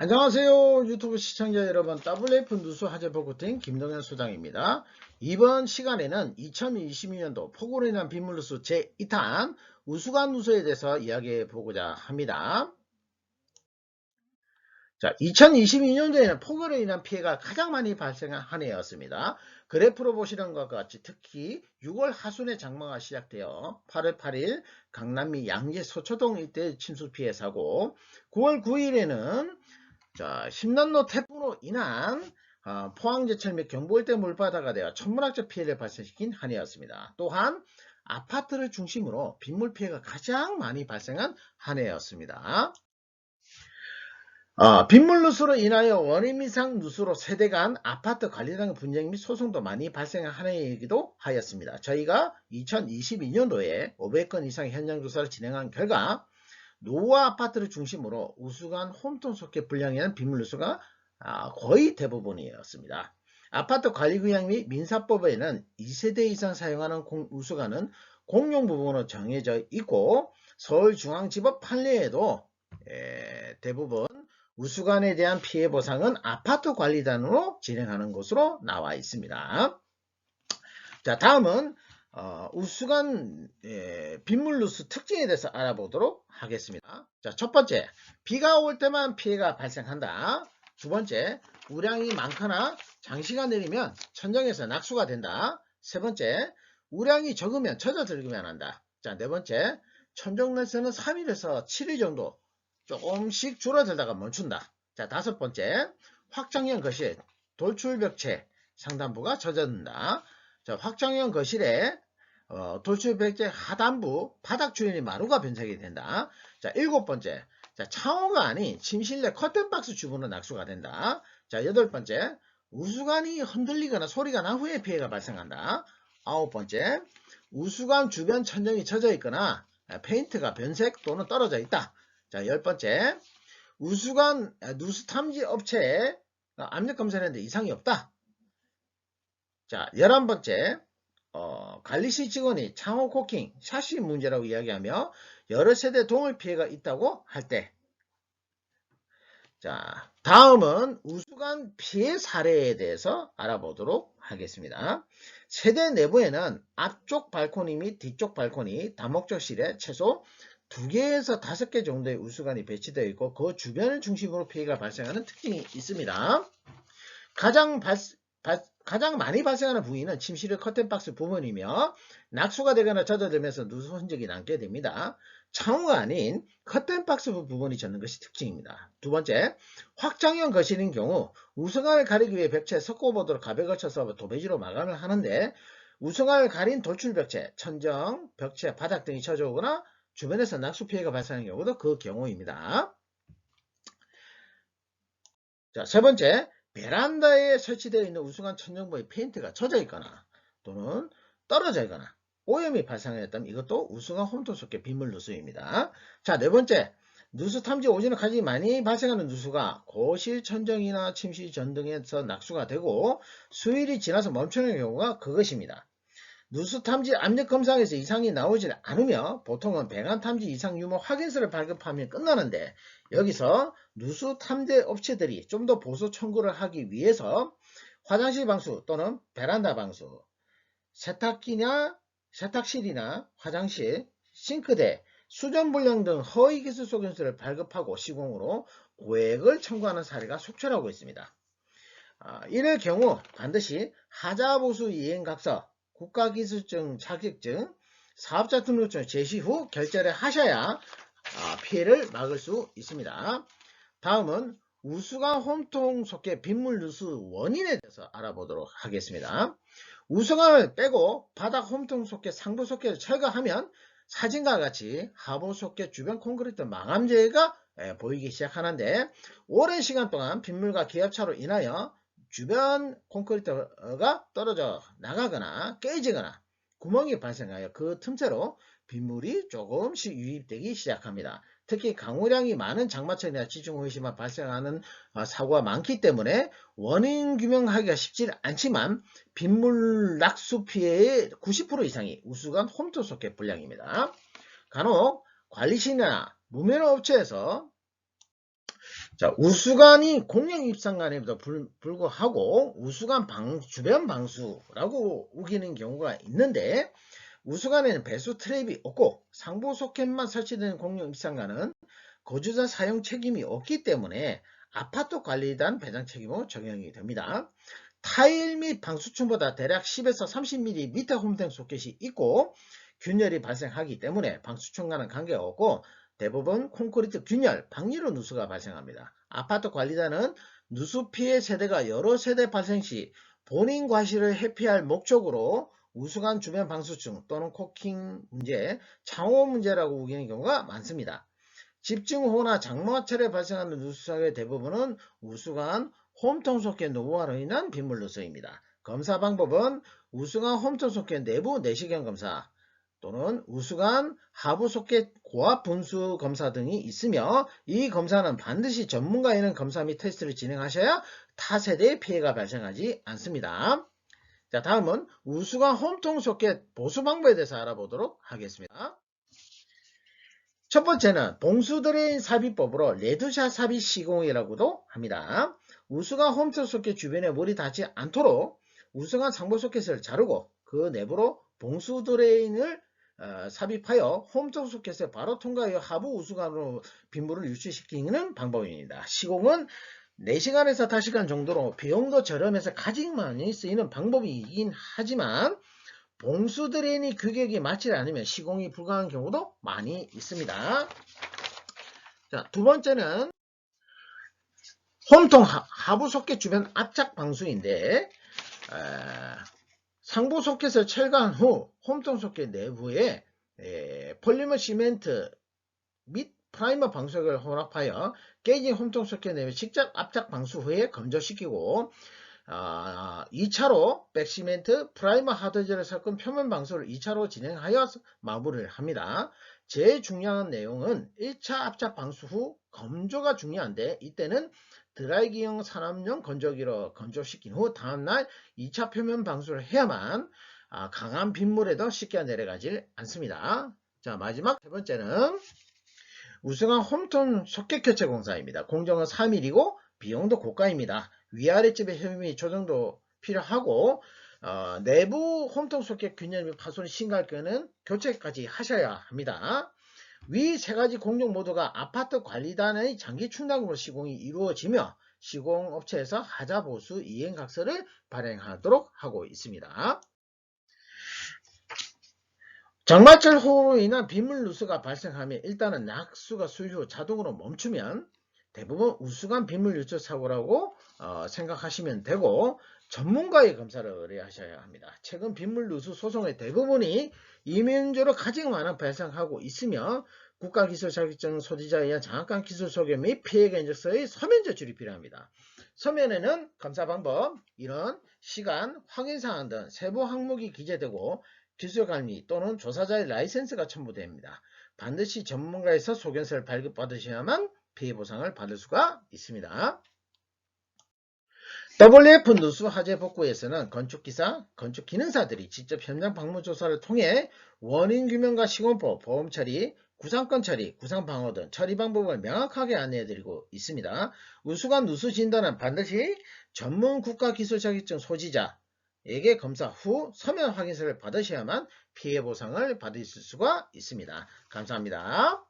안녕하세요 유튜브 시청자 여러분, WF 누수 화재 보고팀 김동현 소장입니다. 이번 시간에는 2022년도 폭우로 인한 빗물누수 제2탄 우수관 누수에 대해서 이야기해 보고자 합니다. 자, 2022년도에는 폭우로 인한 피해가 가장 많이 발생한 한 해였습니다. 그래프로 보시는 것과 같이 특히 6월 하순에 장마가 시작되어 8월 8일 강남미 양재 서초동 일대 침수 피해 사고, 9월 9일에는 신난로 태풍으로 인한 포항제철 및 경보일대 물바다가 되어 천문학적 피해를 발생시킨 한 해였습니다. 또한 아파트를 중심으로 빗물 피해가 가장 많이 발생한 한 해였습니다. 빗물 누수로 인하여 원인 이상 누수로 세대 간 아파트 관리당 분쟁 및 소송도 많이 발생한 한 해이기도 하였습니다. 저희가 2022년도에 500건 이상의 현장 조사를 진행한 결과 노후 아파트를 중심으로 우수관 홈톤 소켓 분량에는 빗물 누수가 거의 대부분이었습니다. 아파트 관리구역 및 민사법에는 2세대 이상 사용하는 우수관은 공용 부분으로 정해져 있고, 서울중앙지법 판례에도 대부분 우수관에 대한 피해 보상은 아파트 관리단으로 진행하는 것으로 나와 있습니다. 자, 다음은 우수관 빗물 누수 특징에 대해서 알아보도록 하겠습니다. 자, 첫 번째, 비가 올 때만 피해가 발생한다. 두 번째, 우량이 많거나 장시간 내리면 천정에서 낙수가 된다. 세 번째, 우량이 적으면 젖어들기만 한다. 자, 네 번째, 천정에서는 3일에서 7일 정도 조금씩 줄어들다가 멈춘다. 자, 다섯 번째, 확장형 거실, 돌출벽체 상단부가 젖어든다. 자, 확장형 거실에 돌출벽체 하단부 바닥 주변이 마루가 변색이 된다. 자, 일곱 번째, 자, 창호가 아닌 침실 내 커튼박스 주변은 낙수가 된다. 자, 여덟 번째, 우수관이 흔들리거나 소리가 난 후에 피해가 발생한다. 아홉 번째, 우수관 주변 천정이 젖어 있거나 페인트가 변색 또는 떨어져 있다. 자, 열 번째, 우수관 누수 탐지 업체에 압력 검사를 했는데 이상이 없다. 자, 11번째, 관리실 직원이 창호 코킹, 샤시 문제라고 이야기하며 여러 세대 동물 피해가 있다고 할 때. 자, 다음은 우수관 피해 사례에 대해서 알아보도록 하겠습니다. 세대 내부에는 앞쪽 발코니 및 뒤쪽 발코니, 다목적실에 최소 2개에서 5개 정도의 우수관이 배치되어 있고, 그 주변을 중심으로 피해가 발생하는 특징이 있습니다. 가장 많이 발생하는 부위는 침실의 커튼박스 부분이며, 낙수가 되거나 젖어들면서 누수 흔적이 남게 됩니다. 창호가 아닌 커튼박스 부분이 젖는 것이 특징입니다. 두 번째, 확장형 거실인 경우 우수관을 가리기 위해 벽체에 석고보드로 가벽을 걸쳐서 도배지로 마감을 하는데, 우수관을 가린 돌출벽체, 천정, 벽체, 바닥 등이 젖어오거나 주변에서 낙수 피해가 발생하는 경우도 그 경우입니다. 자, 세 번째, 베란다에 설치되어 있는 우수관 천정부의 페인트가 젖어 있거나 또는 떨어져 있거나 오염이 발생하였다면 이것도 우수관 홈톤 소켓 빗물 누수입니다. 자, 네 번째, 누수 탐지 오진을 가장 많이 발생하는 누수가 거실 천정이나 침실 전등에서 낙수가 되고 수일이 지나서 멈추는 경우가 그것입니다. 누수 탐지 압력 검사에서 이상이 나오지 않으며 보통은 배관 탐지 이상 유무 확인서를 발급하면 끝나는데, 여기서 누수 탐지 업체들이 좀 더 보수 청구를 하기 위해서 화장실 방수 또는 베란다 방수, 세탁실이나 화장실, 싱크대, 수전불량 등 허위 기술 소견서를 발급하고 시공으로 고액을 청구하는 사례가 속출하고 있습니다. 이럴 경우 반드시 하자보수 이행각서, 국가기술증 자격증, 사업자 등록증 제시 후 결제를 하셔야 피해를 막을 수 있습니다. 다음은 우수관 홈통 소켓 빗물 누수 원인에 대해서 알아보도록 하겠습니다. 우수관을 빼고 바닥 홈통 소켓 상부 소켓을 철거하면 사진과 같이 하부 소켓 주변 콘크리트 마감재가 보이기 시작하는데, 오랜 시간 동안 빗물과 기압차로 인하여 주변 콘크리트가 떨어져 나가거나 깨지거나 구멍이 발생하여 그 틈새로 빗물이 조금씩 유입되기 시작합니다. 특히 강우량이 많은 장마철이나 지중호에서만 발생하는 사고가 많기 때문에 원인 규명하기가 쉽지 않지만 빗물 낙수 피해의 90% 이상이 우수관 홈톤 소켓 불량입니다. 간혹 관리실이나 무면허 업체에서 자, 우수관이 공영 입상관에도 불구하고 우수관 주변 방수라고 우기는 경우가 있는데, 우수관에는 배수 트랩이 없고 상부 소켓만 설치되는 공용 입상관은 거주자 사용 책임이 없기 때문에 아파트 관리단 배당 책임으로 적용이 됩니다. 타일 및 방수층보다 대략 10에서 30mm 밑에 홈탱 소켓이 있고 균열이 발생하기 때문에 방수층과는 관계없고 대부분 콘크리트 균열, 방류로 누수가 발생합니다. 아파트 관리단은 누수 피해 세대가 여러 세대 발생 시 본인 과실을 회피할 목적으로 우수관 주변 방수층 또는 코킹 문제, 창호 문제라고 우기는 경우가 많습니다. 집중호우나 장마철에 발생하는 누수사고의 대부분은 우수관 홈통 소켓 노후화로 인한 빗물 누수입니다. 검사 방법은 우수관 홈통 소켓 내부 내시경 검사 또는 우수관 하부 소켓 고압 분수 검사 등이 있으며, 이 검사는 반드시 전문가에 있는 검사 및 테스트를 진행하셔야 타 세대의 피해가 발생하지 않습니다. 자, 다음은 우수관 홈통 소켓 보수 방법에 대해서 알아보도록 하겠습니다. 첫 번째는 봉수 드레인 삽입법으로 레드샷 삽입 시공이라고도 합니다. 우수관 홈통 소켓 주변에 물이 닿지 않도록 우수관 상부 소켓을 자르고 그 내부로 봉수 드레인을 삽입하여 홈통 소켓에 바로 통과하여 하부 우수관으로 빗물을 유치시키는 방법입니다. 시공은 4시간에서 5시간 정도로 비용도 저렴해서 가장 많이 쓰이는 방법이긴 하지만 봉수 드레인이 규격이 맞지 않으면 시공이 불가한 경우도 많이 있습니다. 자, 두 번째는 홈통 하부 소켓 주변 압착 방수인데, 상부 소켓을 철거한 후 홈통 소켓 내부에 폴리머 시멘트 및 프라이머 방수액을 혼합하여 깨진 홈통 소켓 내부에 직접 압착 방수 후에 건조시키고 2차로 백시멘트, 프라이머 하드젤을 섞은 표면 방수를 2차로 진행하여 마무리를 합니다. 제일 중요한 내용은 1차 압착 방수 후 건조가 중요한데, 이때는 드라이기용 산업용 건조기로 건조시킨 후 다음날 2차 표면 방수를 해야만 강한 빗물에도 쉽게 내려가질 않습니다. 자, 마지막 세 번째는 우수관 홈통 소켓 교체 공사입니다. 공정은 3일이고 비용도 고가입니다. 위아래집의 협임이 조정도 필요하고 내부 홈통 소켓 균열 및 파손이 심각할 경우는 교체까지 하셔야 합니다. 위 세 가지 공정 모두가 아파트 관리단의 장기 충당금으로 시공이 이루어지며 시공업체에서 하자보수 이행각서를 발행하도록 하고 있습니다. 장마철 호우로 인한 빗물 누수가 발생하면 일단은 낙수가 수일 후 자동으로 멈추면 대부분 우수관 빗물 유출 사고라고 생각하시면 되고, 전문가의 검사를 의뢰하셔야 합니다. 최근 빗물 누수 소송의 대부분이 이민조로 가장 많이 발생하고 있으며 국가기술 자격증 소지자에 의한 장학관 기술 소개 및 피해가 인적서의 서면 제출이 필요합니다. 서면에는 검사 방법, 이런 시간, 확인사항 등 세부 항목이 기재되고 기술관리 또는 조사자의 라이센스가 첨부됩니다. 반드시 전문가에서 소견서를 발급받으셔야만 피해보상을 받을 수가 있습니다. WF 누수 화재 복구에서는 건축기사, 건축기능사들이 직접 현장 방문 조사를 통해 원인 규명과 시공법, 보험 처리, 구상권 처리, 구상방어 등 처리 방법을 명확하게 안내해드리고 있습니다. 우수관 누수 진단은 반드시 전문 국가기술 자격증 소지자에게 검사 후 서면 확인서를 받으셔야만 피해 보상을 받으실 수가 있습니다. 감사합니다.